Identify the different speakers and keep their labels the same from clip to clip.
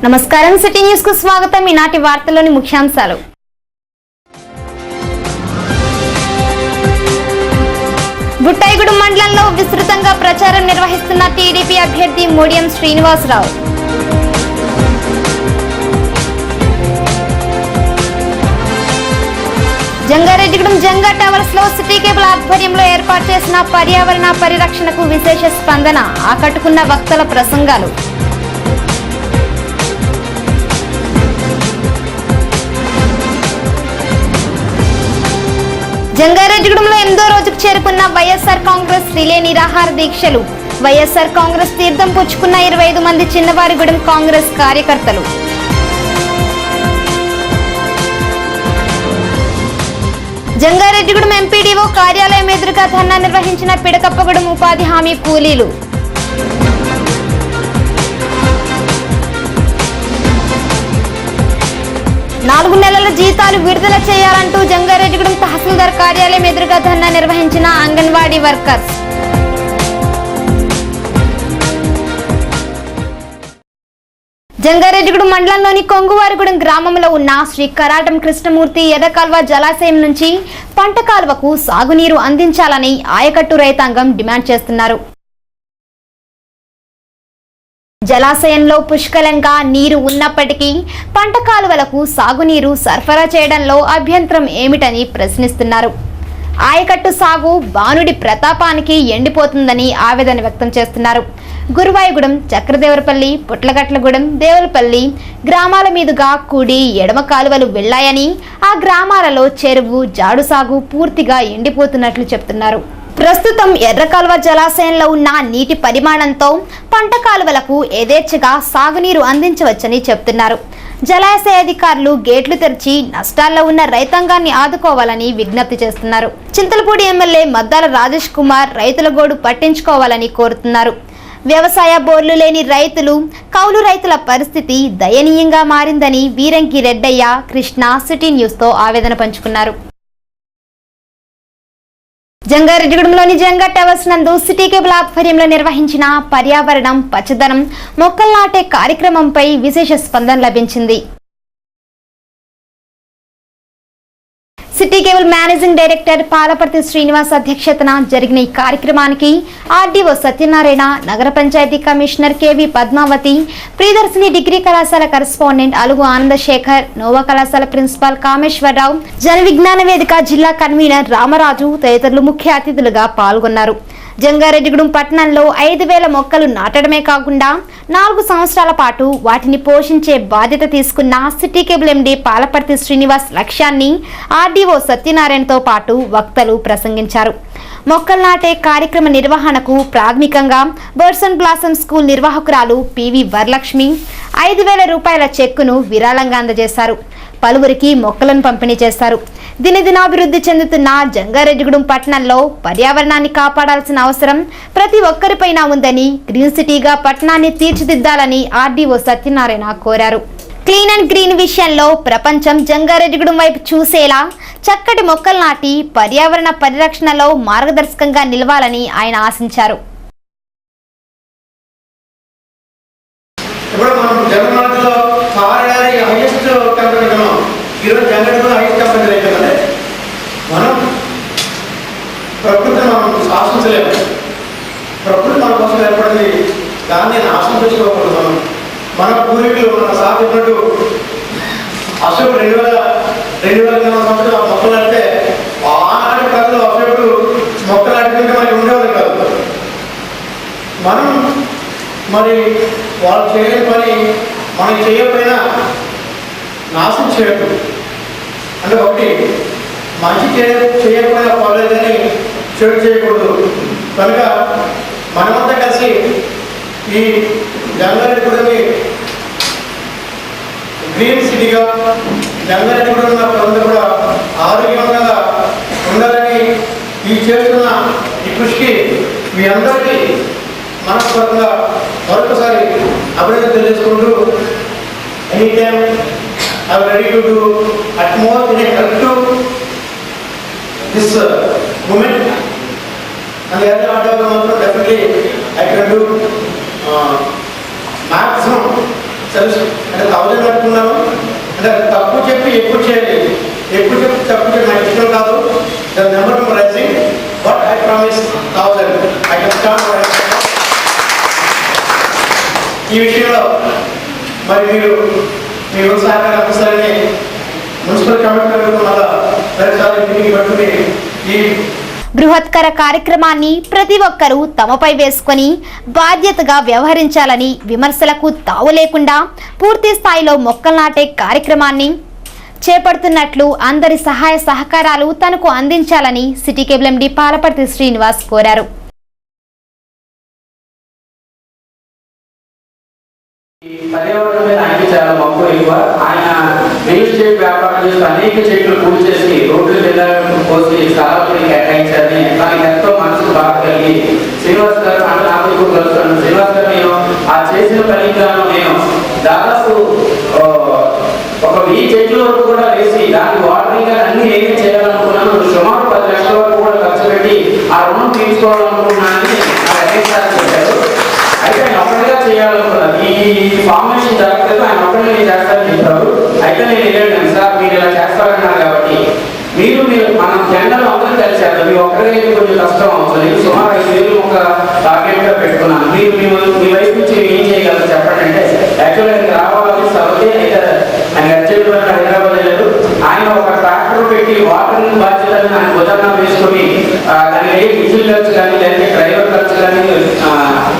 Speaker 1: నమస్కారం city news కు స్వాగతం. ఈనాటి వార్తల్లోని ముఖ్యాంశాలు. బుట్టాయిగూడెం మండలంలో విస్తృతంగా ప్రచారం నిర్వహిస్తున్న టీడీపీ అభ్యర్థి మోడియం శ్రీనివాసరావు. జంగారెడ్డిగూడెం జంగా టవర్స్ లో సిటీ కేబుల్ ఆధ్వర్యంలో ఏర్పాటు చేసిన పర్యావరణ పరిరక్షణకు విశేష స్పందన, ఆకట్టుకున్న వక్తల ప్రసంగాలు. జంగారెడ్డిగూడెంలో 8వ రోజుకు చేరుకున్న వైఎస్ఆర్ కాంగ్రెస్ రిలే నిరాహార దీక్షలు. వైఎస్ఆర్ కాంగ్రెస్ తీర్థం పుచ్చుకున్న 25 మంది చిన్నవారిగూడెం కాంగ్రెస్ కార్యకర్తలు. జంగారెడ్డిగూడెం ఎంపీడీఓ కార్యాలయం ఎదురుగా ధర్నా నిర్వహించిన పిడకప్పగూడెం ఉపాధి హామీ కూలీలు. నాలుగు నెలల జీతాలు విడుదల చేయాలంటూ జంగారెడ్డిగూడెం తహసీల్దార్ కార్యాలయం ఎదురుగా ధర్నా నిర్వహించిన అంగన్వాడీ వర్కర్స్. జంగారెడ్డిగూడెం మండలంలోని కొంగువారిగూడెం గ్రామంలో ఉన్న శ్రీ కరాటం కృష్ణమూర్తి ఎర్రకాల్వ జలాశయం నుంచి పంట కాలువకు సాగునీరు అందించాలని ఆయకట్టు రైతాంగం డిమాండ్ చేస్తున్నారు. జలాశయంలో పుష్కలంగా నీరు ఉన్నప్పటికీ పంట కాలువలకు సాగునీరు సరఫరా చేయడంలో అభ్యంతరం ఏమిటని ప్రశ్నిస్తున్నారు. ఆయకట్టు సాగు బానుడి ప్రతాపానికి ఎండిపోతుందని ఆవేదన వ్యక్తం చేస్తున్నారు. గురువాయిగూడెం, చక్రదేవరపల్లి, పుట్లగట్లగూడెం, దేవులపల్లి గ్రామాల మీదుగా కుడి ఎడమ కాలువలు వెళ్లాయని, ఆ గ్రామాలలో చెరువు జాడు సాగు పూర్తిగా ఎండిపోతున్నట్లు చెప్తున్నారు. ప్రస్తుతం ఎర్రకాల్వ జలాశయంలో ఉన్న నీటి పరిమాణంతో పంట కాలువలకు యథేచ్ఛగా సాగునీరు అందించవచ్చని చెప్తున్నారు. జలాశయ అధికారులు గేట్లు తెరిచి నష్టాల్లో ఉన్న రైతాంగాన్ని ఆదుకోవాలని విజ్ఞప్తి చేస్తున్నారు. చింతలపూడి ఎమ్మెల్యే మద్దాల రాజేష్ కుమార్ రైతుల గోడు పట్టించుకోవాలని కోరుతున్నారు. వ్యవసాయ బోర్లు లేని రైతులు, కౌలు రైతుల పరిస్థితి దయనీయంగా మారిందని వీరంకి రెడ్డయ్య కృష్ణ సిటీ న్యూస్ తో ఆవేదన పంచుకున్నారు. జంగారెడ్డిగూడెంలోని జంగా టవర్స్ నందు సిటీ కేబుల్ ఆధ్వర్యంలో నిర్వహించిన పర్యావరణం, పచ్చదనం, మొక్కలు నాటే కార్యక్రమంపై విశేష స్పందన లభించింది. City cable managing director Palaparthi Srinivas అధ్యక్షతన జరిగిన ఈ కార్యక్రమానికి ఆర్డీఓ సత్యనారాయణ, నగర panchayat commissioner K V Padmavathi, Priyadarshini degree కళాశాల కరెస్పాండెంట్ అలుగు ఆనందశేఖర్, నోవా కళాశాల ప్రిన్సిపాల్ కామేశ్వరరావు, జన విజ్ఞాన వేదిక జిల్లా కన్వీనర్ రామరాజు తదితరులు ముఖ్య అతిథులుగా పాల్గొన్నారు. జంగారెడ్డిగూడెం పట్టణంలో 5,000 మొక్కలు నాటడమే కాకుండా 4 సంవత్సరాల పాటు వాటిని పోషించే బాధ్యత తీసుకున్న city cable MD Palaparthi Srinivas లక్ష్యాన్ని ఆర్డీఓ సత్యనారాయణతో పాటు వక్తలు ప్రసంగించారు. మొక్కలు నాటే కార్యక్రమ నిర్వహణకు ప్రాథమికంగా బర్డ్స్ అండ్ బ్లాసమ్ స్కూల్ నిర్వాహకురాలు పివి వరలక్ష్మి 5,000 రూపాయల చెక్కును విరాళంగా అందజేశారు. పలువురికి మొక్కలను పంపిణీ చేశారు. దినదినాభివృద్ధి చెందుతున్న జంగారెడ్డిగూడెం పట్టణంలో పర్యావరణాన్ని కాపాడాల్సిన అవసరం ప్రతి ఒక్కరిపైన ఉందని, గ్రీన్ సిటీగా పట్టణాన్ని తీర్చిదిద్దాలని ఆర్డీఓ సత్యనారాయణ కోరారు. క్లీన్ అండ్ గ్రీన్ విషయంలో ప్రపంచం జంగారెడ్డిగూడెం వైపు చూసేలా చక్కటి మొక్కలు నాటి పర్యావరణ పరిరక్షణలో మార్గదర్శకంగా నిలవాలని ఆయన ఆశించారు.
Speaker 2: ప్రకృతి మన కోసం ఏర్పడింది, దాన్ని నాశనం చేసుకోకూడదు. మన పూర్వీకులు మన సాధించినట్టు అశోకుడు 2000 సంవత్సరాలు మొక్కలు నాటితే ఆనాటి ప్రజలు అశోకుడు మొక్కలు నాటుకుంటే మనకి ఉండేవారు కాదు. మనం మరి వాళ్ళు చేయని పని మనం చేయకపోయినా నాశనం చేయదు. అంటే ఒకటి మంచి చేయకపోయినా పర్లేదని చెడు చేయకూడదు. కనుక మనమంతా కలిసి ఈ జంగారెడ్డిగూడెంని గ్రీన్ సిటీగా, జంగారెడ్డిగూడెం ఉన్న ప్రజలు కూడా ఆరోగ్యవంతంగా ఉండాలని ఈ చేస్తున్న ఈ కృషికి మీ అందరికీ మనస్ఫూర్తిగా మరొకసారి అభినందన తెలియజేసుకుంటూ, any time I am ready to do utmost in a help to this moment. And the other order definitely I can do maximum తెలుసు అంటే 1000 అనుకున్నాను అంటే తక్కువ చెప్పి ఎక్కువ చేయాలి, ఎక్కువ చెప్పి తక్కువ చెప్పి నాకు ఇష్టం కాదు. The number rising but I promise 1000 I can start. ఈ విషయంలో మరి మీరు సహకారం అందిస్తారని మున్సిపల్ కమిషనర్ మళ్ళా ప్రతిసారి మీటింగ్ పట్టుకుని ఈ
Speaker 1: బృహత్కర కార్యక్రమాన్ని ప్రతి ఒక్కరూ తమపై వేసుకొని బాధ్యతగా వ్యవహరించాలని, విమర్శలకు తావు లేకుండా పూర్తి స్థాయిలో మొక్కలు నాటే కార్యక్రమాన్ని చేపడుతున్నట్లు అందరి సహాయ సహకారాలు తనకు అందించాలని city cable MD Palaparthi Srinivas కోరారు.
Speaker 3: పర్యావరణం మీద ఆయనకి చాలా మక్కువ ఎక్కువ. ఆయన రియల్ ఎస్టేట్ వ్యాపారం చేస్తూ అనేక చెట్లు పూజ చేసి రోడ్లు వెళ్ళాలని కోసి స్థలాలను కేటాయించాలని దానికి ఎంతో మనసుకు బాగా కలిగి శ్రీనివాస్ గారు అంటే నాకు ఇప్పుడు కలుస్తాను. శ్రీనివాస్ గారు నేను ఆ చేసిన పనిగాను నేను దాదాపు ఒక 1000 చెట్ల వరకు కూడా వేసి దానికి వాటరింగ్ గా అన్ని ఏమి చేయాలనుకున్నాను. సుమారు 10 లక్షల వరకు కూడా ఖర్చు పెట్టి ఆ రుణం తీసుకోవాలనుకున్నానని చెప్పారు. అయితే ఆయన ఒక్కడిగా చేయాలనుకున్నారు. ఈ ఫార్మేషన్ జరగలేదు, ఆయన ఒక్కడే నేను చేస్తానని చెప్పారు. అయితే నేను వెళ్ళాను, సార్ మీరు ఇలా చేస్తారన్నారు కాబట్టి మీరు మనం జెండాలు అందరూ కలిసారు, మీరు ఒక్కడిగా కొంచెం కష్టం అవుతుంది. సుమారు 5000 ఒక టార్గెట్గా పెట్టుకున్నాను. మీరు మీ వైపు నుంచి ఏం చేయగలరు చెప్పండి అంటే యాక్చువల్గా ఆయనకి రావాలని సౌతే అయితే ఆయన అర్జెంట్ హైదరాబాద్ వెళ్ళారు. ఆయన ఒక ట్రాక్టర్ పెట్టి వాటరింగ్ బాధ్యతలను ఆయన ఉదాహరణ వేసుకొని దాని విజిల్ ఖర్చు కానీ లేదంటే డ్రైవర్ ఖర్చు కానీ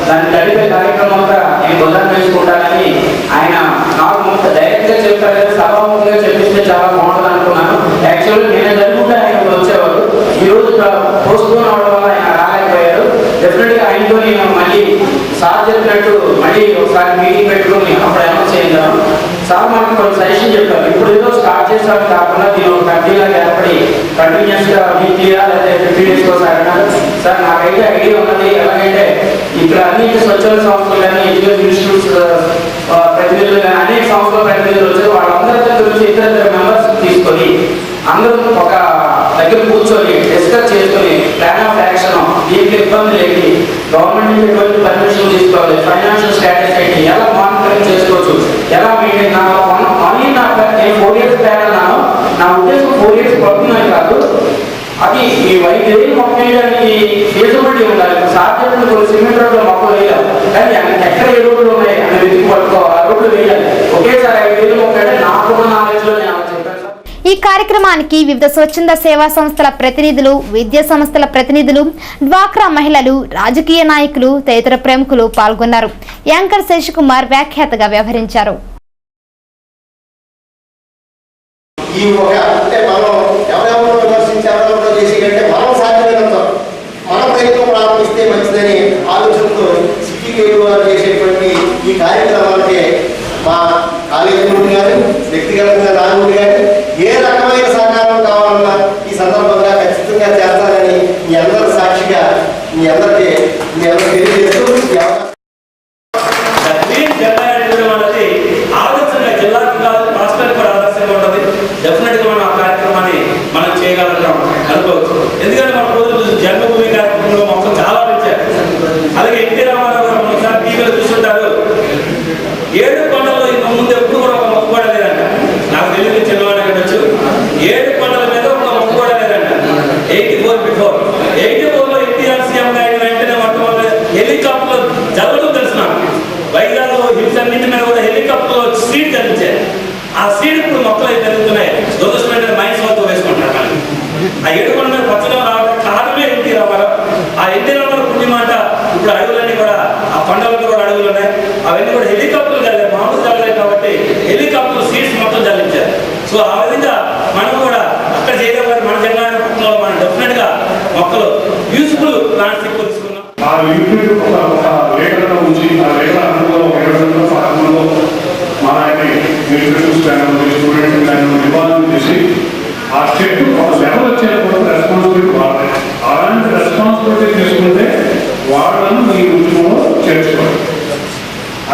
Speaker 3: దాన్ని కలిపే కార్యక్రమం అంతా నేను ఉదాహరణ వేసుకుంటానని ఆయన నాకు డైరెక్ట్ గా చెప్తారు కదా, సభాముఖంగా చెప్పిస్తే చాలా బాగుంటుంది అనుకున్నాను. యాక్చువల్గా నేను జరుగుతుంటే ఆయన వచ్చేవారు. ఈ రోజు పోస్ట్ పోన్ అవడం వల్ల ఆయన రాలేకపోయారు. డెఫినెట్ గా ఆయనతో నేను మళ్ళీ సార్ చెప్పినట్టు మళ్ళీ ఒకసారి మీటింగ్ పెట్టుకుని అప్పుడు అనౌన్స్ చేద్దాం. సార్ మనకు కొన్ని సజెషన్ చెప్పారు. ఇప్పుడు ఏదో స్టార్ట్ చేస్తామని కాకుండా దీని ఒక కంటిన్యూగా ఏర్పడి కంటిన్యూస్ గా వీక్లీగా లేదా 50 days కోసం అడిగినారు. సార్ నాకైతే ఐడియా ఉన్నది ఎలాగంటే ఇక్కడ అన్ని స్వచ్ఛంద సంస్థలు కానీ ఎడ్యుకేషన్ ఇన్స్టిట్యూట్స్ ప్రతినిధులు కానీ అనేక సంస్థల ప్రతినిధులు వచ్చారు. వాళ్ళందరి దగ్గర నుంచి ఇతర మెంబర్స్ తీసుకొని అందరూ ఒక దగ్గర కూర్చొని డిస్కస్ చేసుకుని ప్లాన్ ఆఫ్ యాక్షన్ దీనికి ఇబ్బంది లేని గవర్నమెంట్ నుంచి ఎటువంటి పర్మిషన్ తీసుకోవాలి, ఫైనాన్షియల్ స్ట్రాటజీ ఏంటి, ఎలా మానిటరింగ్ చేసుకోవచ్చు, ఎలా మెయింటైన్ మనీ నాకు నేను 4 years ప్లాన్ అన్నాను. నా ఉద్దేశం 4 years పడుతున్నాయి కాదు, అది ఈ 5,000 మొక్క వేయడానికి ఫీజబిలిటీ ఉండాలి. సాధ్యమైన కొన్ని సిమెంట్ రోడ్లు మొక్కలు వేయాలి, కానీ ఎక్కడ ఏ రోడ్లు ఉన్నాయి అని వెతికి పట్టుకోవాలి, ఆ రోడ్లు వేయాలి. ఒకేసారి 5,000 మొక్క అంటే నాకున్న నాలెడ్జ్లో నేను చెప్పాను సార్.
Speaker 1: ఈ కార్యక్రమానికి వివిధ స్వచ్ఛంద సేవా సంస్థల ప్రతినిధులు, విద్యా సంస్థల ప్రతినిధులు, డ్వాక్రా మహిళలు, రాజకీయ నాయకులు తదితర ప్రముఖులు పాల్గొన్నారు. యాంకర్ శశికుమార్ వ్యాఖ్యాతగా వ్యవహరించారు.
Speaker 4: ఈ ఒక అంటే మనం ఎవరెవరో విమర్శించి ఎవరెవరో చేసి కంటే మనం సాధ్యమైనంత మన ప్రయత్నం ప్రారంభిస్తే మంచిదని ఆలోచనతో సిటీ కేబుల్ వారు చేసేటువంటి ఈ కార్యక్రమాలకి మా కాలేజీ నుండి కానీ వ్యక్తిగతంగా నా నుండి కానీ ఏ రకమైన సహకారం కావాలన్నా ఈ సందర్భంగా ఖచ్చితంగా చేస్తానని మీ అందరి సాక్షిగా మీ అందరికీ తెలియజేస్తూ
Speaker 5: డెఫినెట్ గా మనం ఆ కార్యక్రమాన్ని మనం చేయగలుగుతాం అనుకోవచ్చు. ఎందుకంటే మన రోజులు జన్మభూమి కార్యక్రమంలో మొత్తం చాలా పెంచారు. అలాగే ఎన్టీ రామారావు గారు ఒకసారి టీవీలో చూస్తుంటారు, 7 కొండల్లో ఇంత ముందు ఎప్పుడు కూడా ఒక మొక్క కూడా లేదంట. నాకు తెలియదు, చిన్నవాడు ఉండొచ్చు. 7 కొండల మీద ఒక మొక్క కూడా లేదంట. 84 బిఫోర్ 84లో ఎన్టీఆర్ సీఎం అయిన వెంటనే మొట్టమొదటి హెలికాప్టర్ జరగడం తెలుసు నాకు. వైజాగ్ హిల్స్ అన్నింటి మీద కూడా హెలికాప్టర్ సీడ్ కనిపించారు. ఆ సీడ్ ఇప్పుడు మొక్కలు అయితే జరుగుతున్నాయి. దురదృష్టమైన మైండ్స్ వద్ద వేసుకుంటారు. ఆ 7 కొండల మీద పచ్చగా రావడం కారణమే ఎన్టీ రామారావు. ఆ ఎన్టీ రామారావు పుణ్యమాట ఇప్పుడు అడవులన్నీ కూడా ఆ కొండలతో కూడా అడవులు ఉన్నాయి. అవన్నీ కూడా హెలికాప్టర్లు జరగాలి, మామూలు జరగలేదు కాబట్టి హెలికాప్టర్ సీడ్స్ మొత్తం జల్లించారు. సో ఆ విధంగా మనం కూడా అక్కడ చేయడం వల్ల మన జగన్లో మనం డెఫినెట్ గా మొక్కలు యూస్ఫుల్ ప్లాంట్స్ ఎక్కువ తీసుకున్నాం.
Speaker 6: ఆ యూట్యూబ్ ఒక లేఖలో ఉంచి ఆ లేఖల అనుభవం 20 ప్రారంభంలో మా స్టూడెంట్స్ నివారణ చేసి ఆ స్టెప్ ఒక లెవెల్ వచ్చేటప్పుడు రెస్పాన్సిబిలిటీ వాళ్ళే. అలాంటి రెస్పాన్సిబిలిటీ తీసుకుంటే వాళ్ళను మీ ఉద్యమంలో చేర్చుకోవాలి.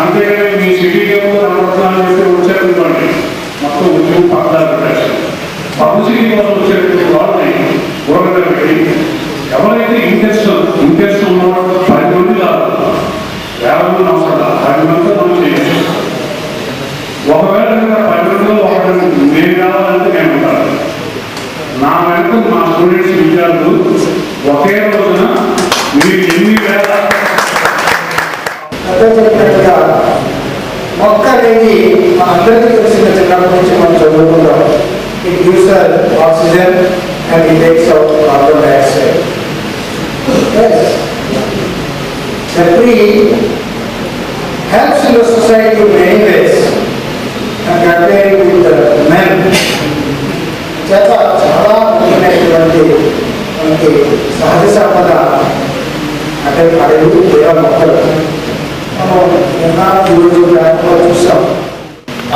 Speaker 6: అంతేగాని మీ సిటీలో కనబడుతున్నాను చెప్పి వచ్చారనుకోండి, మొత్తం ఉద్యమం పక్కదారి పెట్టారు. పబ్లిసిటీ కోసం వచ్చేటువంటి వాళ్ళని గోడగా పెట్టి ఎవరైతే ఇంట్రెస్ట్ ఉన్నవాడు 10 మంది కాదు, 50 మంది అవసరం, 10 మందితో మనం చేయొచ్చు.
Speaker 2: అనేది మనందరికీ తెలిసిన చిన్నప్పటి నుంచి మనం చదువుకుంటాం. It gives oxygen and it takes out carbon dioxide. The tree helps in the society in many ways and comparing with the men. చాలా ముఖ్యమైనటువంటి మనకి సహజ సంపద అంటే అడవులు లేదా మొక్కలు మనం చూస్తాం.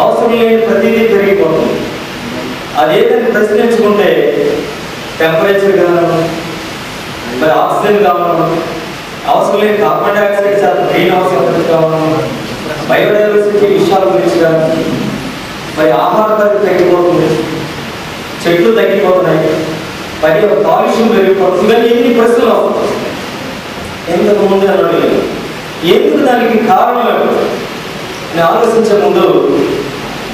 Speaker 5: అవసరం లేని ప్రతిదీ పెరిగిపోతుంది. అదేదైనా ప్రశ్నించుకుంటే టెంపరేచర్ కావాలి, మరి ఆక్సిజన్ కావాలి, అవసరం లేని కార్బన్ డైఆక్సైడ్ శాతం, గ్రీన్ హౌస్ ఎఫెక్ట్ కావాలి, బయోడైవర్సిటీ విషయాల గురించి కానీ, మరి ఆహార ధర తగ్గిపోతుంది, చెట్లు తగ్గిపోతున్నాయి, మరి కాలుష్యం పెరిగిపోతుంది. ఇవన్నీ ఎన్ని ప్రశ్నలు వస్తాయి. ఎందుకు ముందు అనలేదు, ఎందుకు దానికి కారణం నేను ఆలోచించే ముందు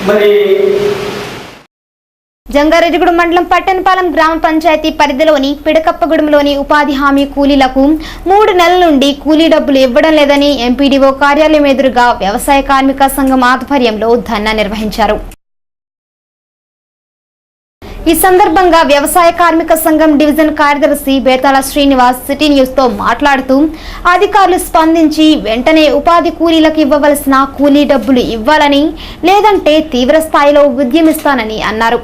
Speaker 5: మరి
Speaker 1: జంగారెడ్డిగూడెం మండలం పట్టణపాలెం గ్రామ పంచాయతీ పరిధిలోని పిడకప్పగూడెంలోని ఉపాధి హామీ కూలీలకు 3 నెలల నుండి కూలీ డబ్బులు ఇవ్వడం లేదని ఎంపీడీఓ కార్యాలయం ఎదురుగా వ్యవసాయ కార్మిక సంఘం ఆధ్వర్యంలో ధర్నా నిర్వహించారు. ఈ సందర్భంగా వ్యవసాయ కార్మిక సంఘం డివిజన్ కార్యదర్శి బేతాళ శ్రీనివాస్ సిటీ న్యూస్ తో మాట్లాడుతూ అధికారులు స్పందించి వెంటనే ఉపాధి కూలీలకు ఇవ్వవలసిన కూలీ డబ్బులు ఇవ్వాలని, లేదంటే తీవ్ర స్థాయిలో ఉద్యమిస్తానని అన్నారు.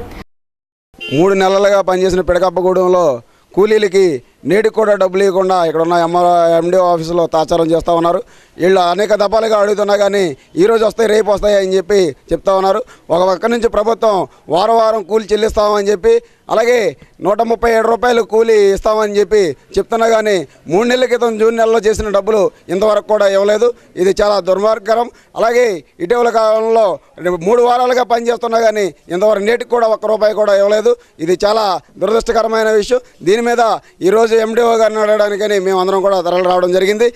Speaker 7: 3 నెలలుగా పనిచేసిన పిడకప్పగూడెంలో కూలీలకి నేటికి కూడా డబ్బులు ఇవ్వకుండా ఇక్కడ ఉన్న ఎండిఓ ఆఫీసులో తాచారం చేస్తూ ఉన్నారు. వీళ్ళు అనేక దఫాలుగా అడుగుతున్నా కానీ ఈరోజు వస్తాయి రేపు వస్తాయి అని చెప్పి చెప్తా ఉన్నారు. ఒక పక్క నుంచి ప్రభుత్వం వారం కూలీ చెల్లిస్తామని చెప్పి, అలాగే 137 రూపాయలు కూలీ ఇస్తామని చెప్పి చెప్తున్నా కానీ 3 నెలల క్రితం జూన్ నెలలో చేసిన డబ్బులు ఇంతవరకు కూడా ఇవ్వలేదు. ఇది చాలా దుర్మార్గకరం. అలాగే ఇటీవల కాలంలో 3 వారాలుగా పనిచేస్తున్నా కానీ ఇంతవరకు నేటికి కూడా 1 రూపాయి కూడా ఇవ్వలేదు. ఇది చాలా దురదృష్టకరమైన విషయం. దీని మీద ఈరోజు ఎండిఓ గారిని అడగడానికని మేము అందరం కూడా తరలి రావడం జరిగింది.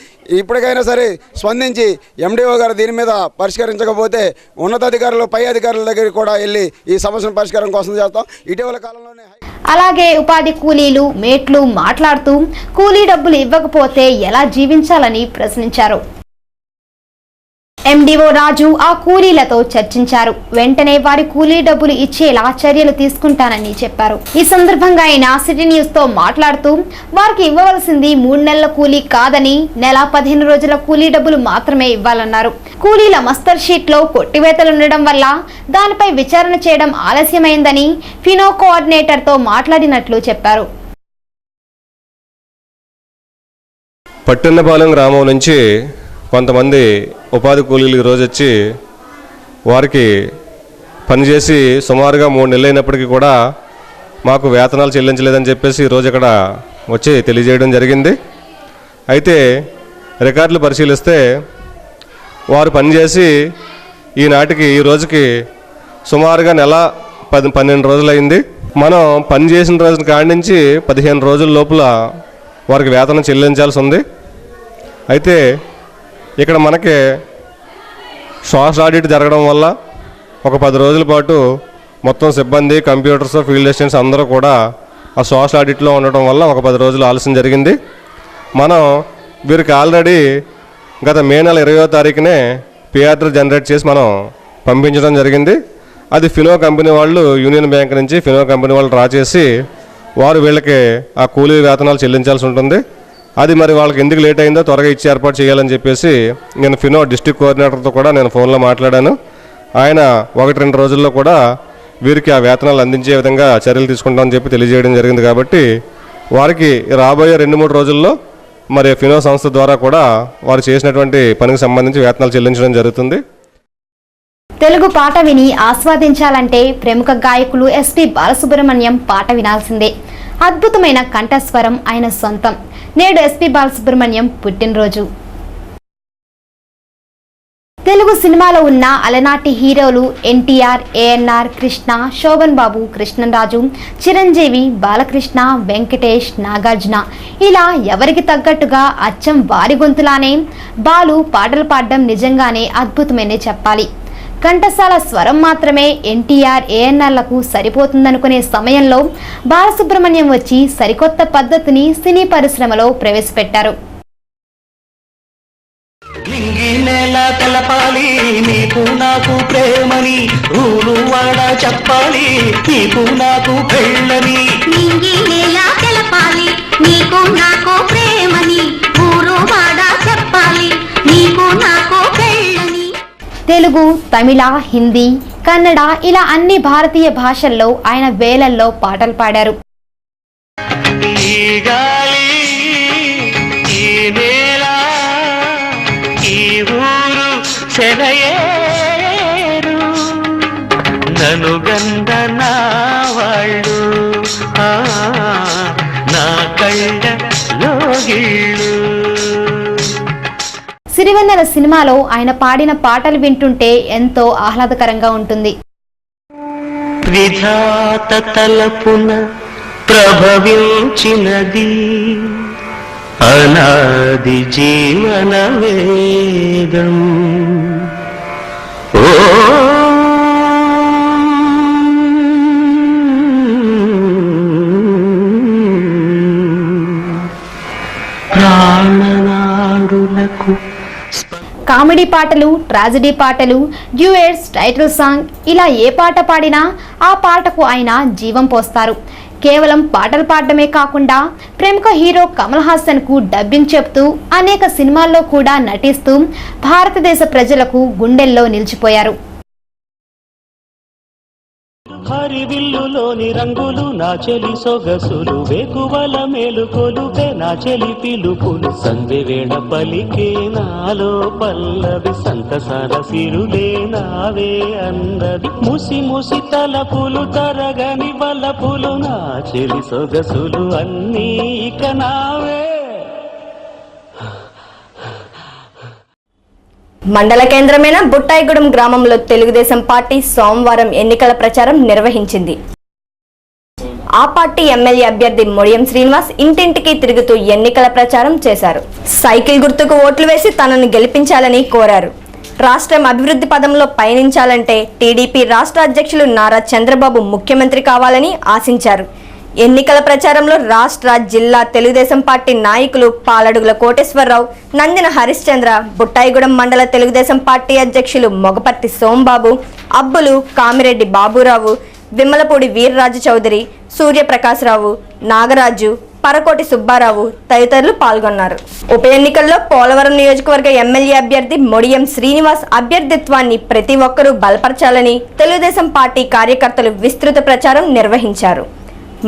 Speaker 7: ఇప్పటికైనా సరే స్పందించి ఎండిఓ గారు దీని మీద పరిష్కరించకపోతే ఉన్నతాధికారులు పై అధికారుల దగ్గరికి కూడా వెళ్ళి ఈ సమస్యను పరిష్కారం కోసం చేస్తాం. ఇటీవల కాలంలోనే
Speaker 1: అలాగే ఉపాధి కూలీలు మేట్లు మాట్లాడుతూ కూలీ డబ్బులు ఇవ్వకపోతే ఎలా జీవించాలని ప్రశ్నించారు. ఎండిఓ రాజు ఆ కూలీలతో చర్చించారు. వెంటనే వారి కూలీ డబ్బులు ఇచ్చేలా చర్యలు తీసుకుంటానని చెప్పారు. ఈ సందర్భంగా ఆయన సిటీ న్యూస్ తో మాట్లాడుతూ వారికి ఇవ్వవలసింది 3 నెలల కూలీ కాదని, నెల 15 రోజుల కూలీ డబ్బులు మాత్రమే ఇవ్వాలన్నారు. కూలీల మస్తర్ షీట్ లో కొట్టివేతలు ఉండడం వల్ల దానిపై విచారణ చేయడం ఆలస్యమైందని ఫినో కోఆర్డినేటర్ తో మాట్లాడినట్లు చెప్పారు.
Speaker 8: పట్టణపాలెం గ్రామం నుంచి కొంతమంది ఉపాధి కూలీలు ఈరోజు వచ్చి వారికి పనిచేసి సుమారుగా 3 నెలలు అయినప్పటికీ కూడా మాకు వేతనాలు చెల్లించలేదని చెప్పేసి ఈరోజు ఇక్కడ వచ్చి తెలియజేయడం జరిగింది. అయితే రికార్డులు పరిశీలిస్తే వారు పనిచేసి ఈనాటికి ఈ రోజుకి సుమారుగా నెల 12 రోజులైంది. మనం పనిచేసిన రోజున కాడి నుంచి 15 రోజుల లోపల వారికి వేతనం చెల్లించాల్సి ఉంది. అయితే ఇక్కడ మనకి సోషల్ ఆడిట్ జరగడం వల్ల ఒక 10 రోజుల పాటు మొత్తం సిబ్బంది, కంప్యూటర్స్, ఫీల్డ్ అసిస్టెంట్స్ అందరూ కూడా ఆ సోషల్ ఆడిట్లో ఉండటం వల్ల ఒక 10 రోజులు ఆలస్యం జరిగింది. మనం వీరికి ఆల్రెడీ గత మే నెల 20వ తారీఖునే పిఆర్డర్ జనరేట్ చేసి మనం పంపించడం జరిగింది. అది ఫినో కంపెనీ వాళ్ళు, యూనియన్ బ్యాంక్ నుంచి ఫినో కంపెనీ వాళ్ళు డ్రా చేసి వారు వీళ్ళకి ఆ కూలీ వేతనాలు చెల్లించాల్సి ఉంటుంది. అది మరి వాళ్ళకి ఎందుకు లేట్ అయిందో త్వరగా ఇచ్చి ఏర్పాటు చేయాలని చెప్పేసి నేను ఫినో డిస్ట్రిక్ట్ కోఆర్డినేటర్తో కూడా నేను ఫోన్లో మాట్లాడాను. ఆయన 1-2 రోజుల్లో కూడా వీరికి ఆ వేతనాలు అందించే విధంగా చర్యలు తీసుకుంటామని చెప్పి తెలియజేయడం జరిగింది. కాబట్టి వారికి రాబోయే 2-3 రోజుల్లో మరి ఫినో సంస్థ ద్వారా కూడా వారు చేసినటువంటి పనికి సంబంధించి వేతనాలు చెల్లించడం జరుగుతుంది.
Speaker 1: తెలుగు పాట విని ఆస్వాదించాలంటే ప్రముఖ గాయకులు ఎస్పి బాలసుబ్రహ్మణ్యం పాట వినాల్సిందే. అద్భుతమైన కంఠస్వరం ఆయన సొంతం. నేడు ఎస్పి బాలసుబ్రహ్మణ్యం పుట్టినరోజు. తెలుగు సినిమాలో ఉన్న అలనాటి హీరోలు ఎన్టీఆర్, ఏఎన్ఆర్, కృష్ణ, శోభన్ బాబు, కృష్ణరాజు, చిరంజీవి, బాలకృష్ణ, వెంకటేష్, నాగార్జున ఇలా ఎవరికి తగ్గట్టుగా అచ్చం వారి గొంతులానే బాలు పాటలు పాడడం నిజంగానే అద్భుతమనే చెప్పాలి. కంఠశాల స్వరం మాత్రమే ఎన్టీఆర్, ఏఎన్ఆర్లకు సరిపోతుందనుకునే సమయంలో బాలసుబ్రహ్మణ్యం వచ్చి సరికొత్త పద్ధతిని సినీ పరిశ్రమలో ప్రవేశపెట్టారు.
Speaker 9: నింగి నేల తెలపాలి నీ నీకు నాకు ప్రేమని ఊరు వాడ చెప్పాలి, నీకు నాకు పెళ్ళని
Speaker 10: నింగినేలా తెలపాలి, నీకు నాకు ప్రేమని ఊరు వాడ చెప్పాలి, నీకు నాకు పెళ్ళని.
Speaker 1: తెలుగు, తమిళ, హిందీ, కన్నడ ఇలా అన్ని భారతీయ భాషల్లో ఆయన వేలల్లో పాటలు పాడారు.
Speaker 9: ఈ గాలి ఈ నేల ఈ ఊరు సెలయేరు నన్ను గంద నా వాళ్ళు నా కళ్ళ లోగిళ్ళు.
Speaker 1: సిరివెన్నెల సినిమాలో ఆయన పాడిన పాటలు వింటుంటే ఎంతో ఆహ్లాదకరంగా ఉంటుంది.
Speaker 9: విధాత తలపున ప్రభవించినది అనాది జీవన వేదం. ఓ ప్రాణనాడులకు
Speaker 1: కామెడీ పాటలు, ట్రాజడీ పాటలు, డ్యూయెట్స్, టైటిల్ సాంగ్ ఇలా ఏ పాట పాడినా ఆ పాటకు ఆయన జీవం పోస్తారు. కేవలం పాటలు పాడడమే కాకుండా ప్రముఖ హీరో కమల్ హాసన్ కు డబ్బింగ్ చెప్తూ అనేక సినిమాల్లో కూడా నటిస్తూ భారతదేశ ప్రజలకు గుండెల్లో నిలిచిపోయారు.
Speaker 9: హరివిల్లులోని రంగులు నా చెలి సొగసులు వేకువల మేలుకొలుపే నా చెలి పిలుపులు సంధి వేళ పలికే నాలో పల్లవి సంతసాల సిరులే నావే అన్నది ముసి ముసి తలపులు తరగని బలపులు నా చెలి సొగసులు అన్నీ ఇక నావే.
Speaker 11: మండల కేంద్రమైన బుట్టాయిగూడెం గ్రామంలో తెలుగుదేశం పార్టీ సోమవారం ఎన్నికల ప్రచారం నిర్వహించింది. ఆ పార్టీ ఎమ్మెల్యే అభ్యర్థి మొడియం శ్రీనివాస్ ఇంటింటికి తిరుగుతూ ఎన్నికల ప్రచారం చేశారు. సైకిల్ గుర్తుకు ఓట్లు వేసి తనను గెలిపించాలని కోరారు. రాష్ట్రం అభివృద్ధి పదంలో పయనించాలంటే టీడీపీ రాష్ట్ర అధ్యక్షులు నారా చంద్రబాబు ముఖ్యమంత్రి కావాలని ఆశించారు. ఎన్నికల ప్రచారంలో రాష్ట్ర, జిల్లా తెలుగుదేశం పార్టీ నాయకులు పాలడుగుల కోటేశ్వరరావు, నందిన హరిశ్చంద్ర, బుట్టాయిగూడెం మండల తెలుగుదేశం పార్టీ అధ్యక్షులు మొగపర్తి సోంబాబు, అబ్బులు, కామిరెడ్డి బాబురావు, విమ్మలపూడి వీర్రాజు చౌదరి, సూర్యప్రకాశ్రావు, నాగరాజు, పరకోటి సుబ్బారావు తదితరులు పాల్గొన్నారు. ఉప ఎన్నికల్లో పోలవరం నియోజకవర్గ ఎమ్మెల్యే అభ్యర్థి మొడియం శ్రీనివాస్ అభ్యర్థిత్వాన్ని ప్రతి ఒక్కరూ బలపరచాలని తెలుగుదేశం పార్టీ కార్యకర్తలు విస్తృత ప్రచారం నిర్వహించారు.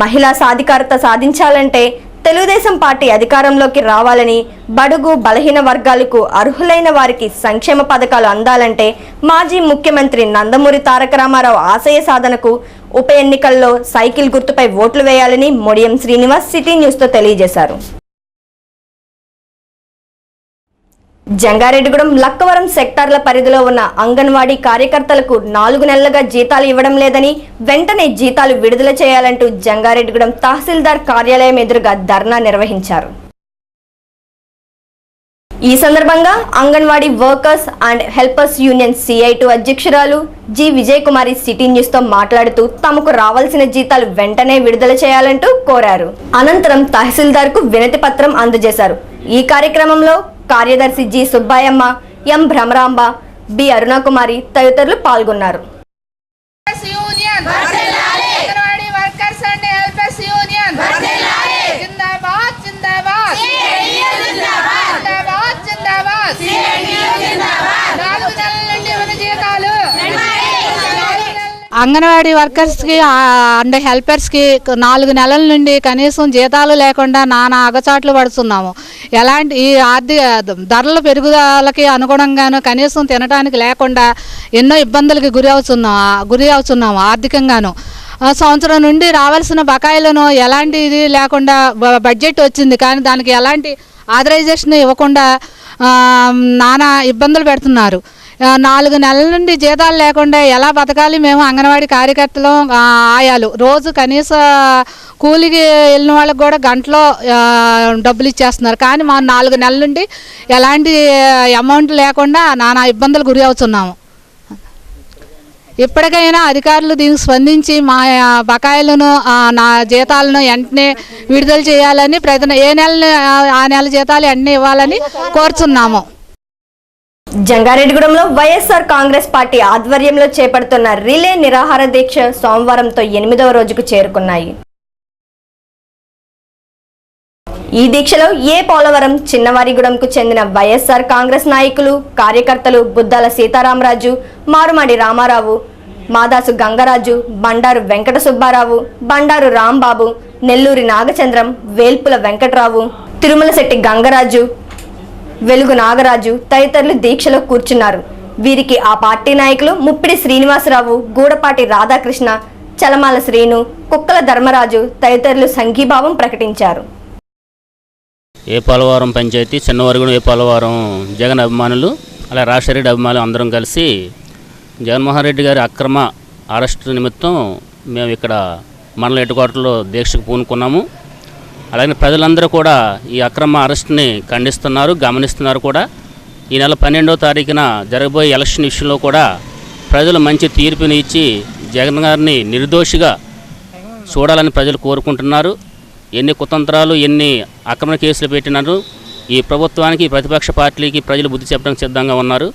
Speaker 11: మహిళా సాధికారత సాధించాలంటే తెలుగుదేశం పార్టీ అధికారంలోకి రావాలని, బడుగు బలహీన వర్గాలకు అర్హులైన వారికి సంక్షేమ పథకాలు అందాలంటే మాజీ ముఖ్యమంత్రి నందమూరి తారక రామారావు ఆశయ సాధనకు ఉప ఎన్నికల్లో సైకిల్ గుర్తుపై ఓట్లు వేయాలని మొడియం శ్రీనివాస్ సిటీ న్యూస్తో తెలియజేశారు. జంగారెడ్డిగూడెం, లక్కవరం సెక్టార్ల పరిధిలో ఉన్న అంగన్వాడీ కార్యకర్తలకు 4 నెలలుగా జీతాలు ఇవ్వడం లేదని, వెంటనే జీతాలు విడుదల చేయాలంటూ జంగారెడ్డిగూడెం తహసీల్దార్ కార్యాలయం ఎదురుగా ధర్నా నిర్వహించారు. ఈ సందర్భంగా anganwadi workers and helpers union CI2 అధ్యక్షురాలు జి విజయకుమారి సిటీ న్యూస్తో మాట్లాడుతూ తమకు రావాల్సిన జీతాలు వెంటనే విడుదల చేయాలంటూ కోరారు. అనంతరం తహసీల్దార్కు వినతి పత్రం అందజేశారు. ఈ కార్యక్రమంలో కార్యదర్శి జి సుబ్బాయమ్మ, ఎం భ్రమరాంబ, బి అరుణకుమారి తదితరులు పాల్గొన్నారు.
Speaker 12: అంగన్వాడీ వర్కర్స్కి అండ్ హెల్పర్స్కి 4 నెలల నుండి కనీసం జీతాలు లేకుండా నానా అగచాట్లు పడుతున్నాము. ఎలాంటి ఈ ఆర్థిక ధరల పెరుగుదలకి అనుగుణంగాను కనీసం తినడానికి లేకుండా ఎన్నో ఇబ్బందులకి గురి అవుతున్నాము ఆర్థికంగాను. సంవత్సరం నుండి రావాల్సిన బకాయిలను ఎలాంటి ఇది లేకుండా బడ్జెట్ వచ్చింది, కానీ దానికి ఎలాంటి ఆథరైజేషన్ ఇవ్వకుండా నానా ఇబ్బందులు పెడుతున్నారు. 4 నెలల నుండి జీతాలు లేకుండా ఎలా బతకాలి మేము అంగన్వాడీ కార్యకర్తలు, ఆయాలు? రోజు కనీస కూలికి వెళ్ళిన వాళ్ళకి కూడా గంటలో డబ్బులు ఇచ్చేస్తున్నారు, కానీ మా 4 నెలల నుండి ఎలాంటి అమౌంట్ లేకుండా నానా ఇబ్బందులు గురి అవుతున్నాము. ఇప్పటికైనా అధికారులు దీనికి స్పందించి మా బకాయిలను, నా జీతాలను వెంటనే విడుదల చేయాలని, ఏ నెల ఆ నెల జీతాలు వెంటనే ఇవ్వాలని కోరుచున్నాము.
Speaker 11: జంగారెడ్డిగూడెంలో వైఎస్ఆర్ కాంగ్రెస్ పార్టీ ఆధ్వర్యంలో చేపడుతున్న రిలే నిరాహార దీక్ష సోమవారంతో 8వ రోజుకు చేరుకున్నాయి. ఈ దీక్షలో పోలవరం చిన్నవారిగూడెంకు చెందిన వైఎస్ఆర్ కాంగ్రెస్ నాయకులు కార్యకర్తలు బుద్దాల సీతారామరాజు, మారుమాడి రామారావు, మాదాసు గంగరాజు, బండారు వెంకట సుబ్బారావు, బండారు రాంబాబు, నెల్లూరి నాగచంద్రం, వేల్పుల వెంకటరావు, తిరుమలశెట్టి గంగరాజు, వెలుగు నాగరాజు తదితరులు దీక్షలో కూర్చున్నారు. వీరికి ఆ పార్టీ నాయకులు ముప్పిడి శ్రీనివాసరావు, గూడపాటి రాధాకృష్ణ, చలమాల శ్రీను, కుక్కల ధర్మరాజు తదితరులు సంఘీభావం ప్రకటించారు.
Speaker 13: పోలవరం పంచాయతీ చిన్నవారిగూడెం పోలవరం జగన్ అభిమానులు అలా రాజశేఖర అభిమానులు అందరం కలిసి జగన్మోహన్ రెడ్డి గారి అక్రమ అరెస్టు నిమిత్తం మేము ఇక్కడ మండల హెడ్‌క్వార్టర్లో దీక్షకు పూనుకున్నాము. అలాగే ప్రజలందరూ కూడా ఈ అక్రమ అరెస్ట్ని ఖండిస్తున్నారు, గమనిస్తున్నారు కూడా. ఈ నెల 12వ తారీఖున జరగబోయే ఎలక్షన్ విషయంలో కూడా ప్రజలు మంచి తీర్పుని ఇచ్చి జగన్ గారిని నిర్దోషిగా చూడాలని ప్రజలు కోరుకుంటున్నారు. ఎన్ని కుతంత్రాలు, ఎన్ని అక్రమ కేసులు పెట్టినారు ఈ ప్రభుత్వానికి, ప్రతిపక్ష పార్టీలకి ప్రజలు బుద్ధి చెప్పడానికి సిద్ధంగా ఉన్నారు.